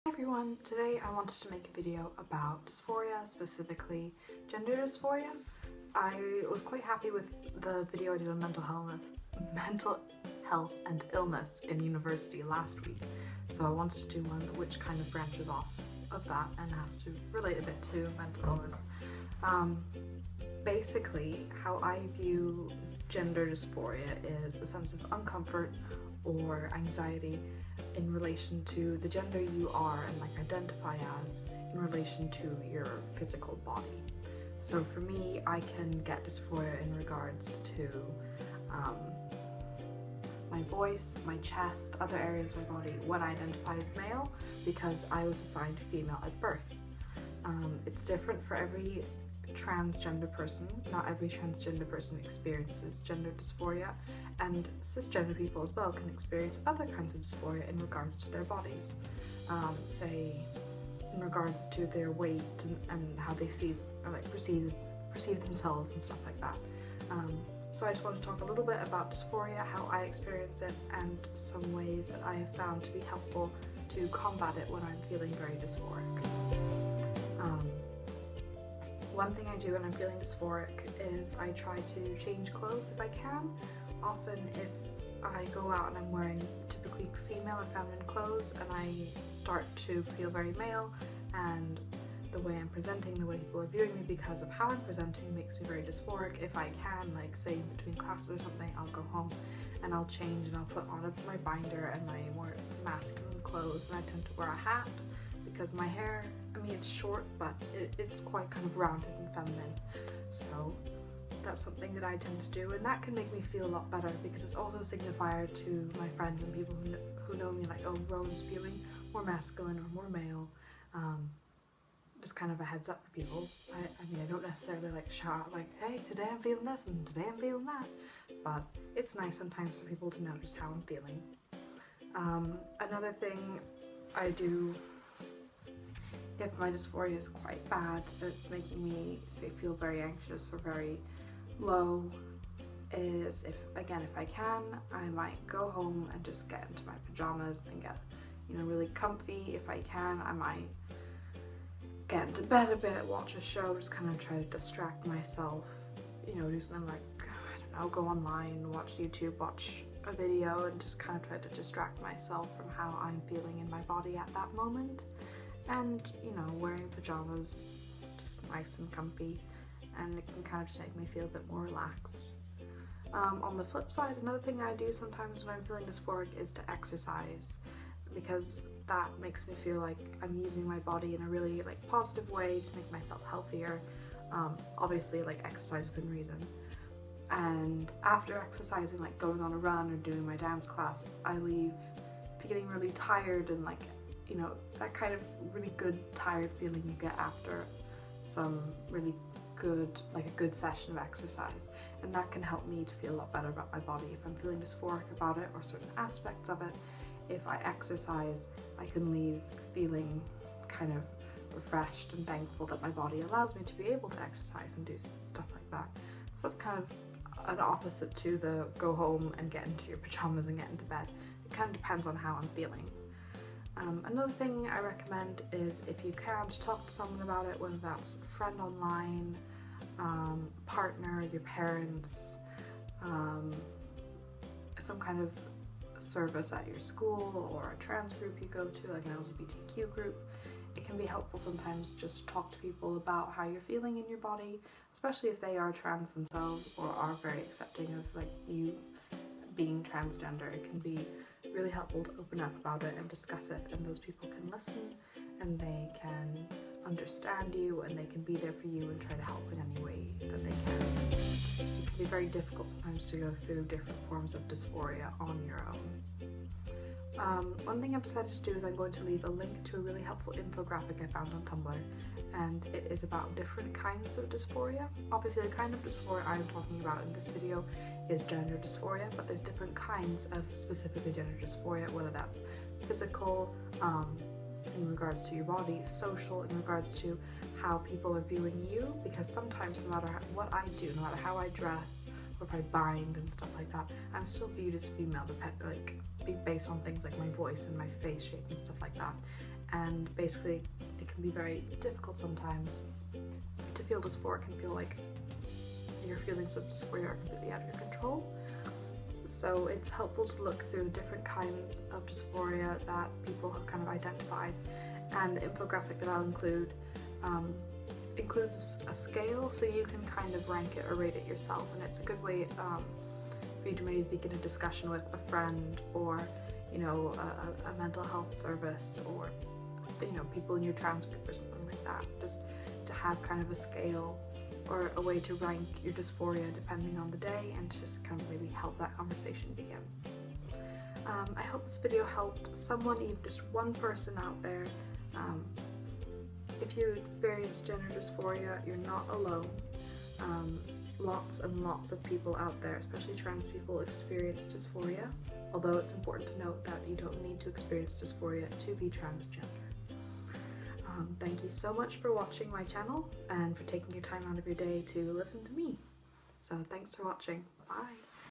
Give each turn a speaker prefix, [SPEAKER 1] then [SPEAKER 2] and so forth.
[SPEAKER 1] Hi everyone, today I wanted to make a video about dysphoria, specifically gender dysphoria. I was quite happy with the video I did on mental health and illness in university last week, so I wanted to do one which kind of branches off of that and has to relate a bit to mental illness. Basically, how I view gender dysphoria is a sense of uncomfort or anxiety in relation to the gender you are and identify as in relation to your physical body. So for me, I can get dysphoria in regards to my voice, my chest, other areas of my body when I identify as male because I was assigned female at birth. It's different for every transgender person. Not every transgender person experiences gender dysphoria, and cisgender people as well can experience other kinds of dysphoria in regards to their bodies, say in regards to their weight and how they see or perceive themselves and stuff like that. So I just want to talk a little bit about dysphoria, how I experience it, and some ways that I have found to be helpful to combat it when I'm feeling very dysphoric. One thing I do when I'm feeling dysphoric is I try to change clothes if I can. Often if I go out and I'm wearing typically female or feminine clothes and I start to feel very male and the way I'm presenting, the way people are viewing me because of how I'm presenting makes me very dysphoric. If I can, say in between classes or something, I'll go home and I'll change and I'll put on my binder and my more masculine clothes, and I tend to wear a hat because my hair, it's short, but it's quite kind of rounded and feminine. So that's something that I tend to do, and that can make me feel a lot better because it's also a signifier to my friends and people who know me, oh, Rowen's feeling more masculine or more male. Just kind of a heads up for people. I don't necessarily shout out hey, today I'm feeling this and today I'm feeling that, but it's nice sometimes for people to know just how I'm feeling. Another thing I do if my dysphoria is quite bad, that it's making me feel very anxious or very low, is if I can, I might go home and just get into my pajamas and get really comfy. If I can, I might get into bed a bit, watch a show, just kind of try to distract myself, do something go online, watch YouTube, watch a video, and just kind of try to distract myself from how I'm feeling in my body at that moment. And wearing pajamas is just nice and comfy, and it can kind of just make me feel a bit more relaxed. On the flip side, another thing I do sometimes when I'm feeling dysphoric is to exercise, because that makes me feel like I'm using my body in a really positive way to make myself healthier. Obviously exercise within reason. And after exercising, going on a run or doing my dance class, I leave feeling really tired and that kind of really good tired feeling you get after some really good, a good session of exercise. And that can help me to feel a lot better about my body if I'm feeling dysphoric about it or certain aspects of it. If I exercise, I can leave feeling kind of refreshed and thankful that my body allows me to be able to exercise and do stuff like that. So that's kind of an opposite to the go home and get into your pajamas and get into bed. It kind of depends on how I'm feeling. Another thing I recommend is, if you can, to talk to someone about it, whether that's a friend online, partner, your parents, some kind of service at your school or a trans group you go to, an LGBTQ group. It can be helpful sometimes just to talk to people about how you're feeling in your body, especially if they are trans themselves or are very accepting of you being transgender. It can be really helpful to open up about it and discuss it, and those people can listen and they can understand you and they can be there for you and try to help in any way that they can. It can be very difficult sometimes to go through different forms of dysphoria on your own. One thing I've decided to do is I'm going to leave a link to a really helpful infographic I found on Tumblr, and it is about different kinds of dysphoria. Obviously the kind of dysphoria I'm talking about in this video is gender dysphoria, but there's different kinds of specifically gender dysphoria, whether that's physical, in regards to your body, social, in regards to how people are viewing you, because sometimes no matter what I do, no matter how I dress, or if I bind and stuff like that, I'm still viewed as female, based on things like my voice and my face shape and stuff like that. and basically it can be very difficult sometimes to feel dysphoric and feel like your feelings of dysphoria are completely out of your control. So it's helpful to look through the different kinds of dysphoria that people have kind of identified, and the infographic that I'll include includes a scale so you can kind of rank it or rate it yourself, and it's a good way for you to maybe begin a discussion with a friend, or a mental health service, or people in your trans group or something like that, just to have kind of a scale or a way to rank your dysphoria depending on the day, and to just kind of maybe help that conversation begin. I hope this video helped someone, even just one person out there. If you experience gender dysphoria, you're not alone. Lots and lots of people out there, especially trans people, experience dysphoria, although it's important to note that you don't need to experience dysphoria to be transgender. Thank you so much for watching my channel and for taking your time out of your day to listen to me. So thanks for watching. Bye!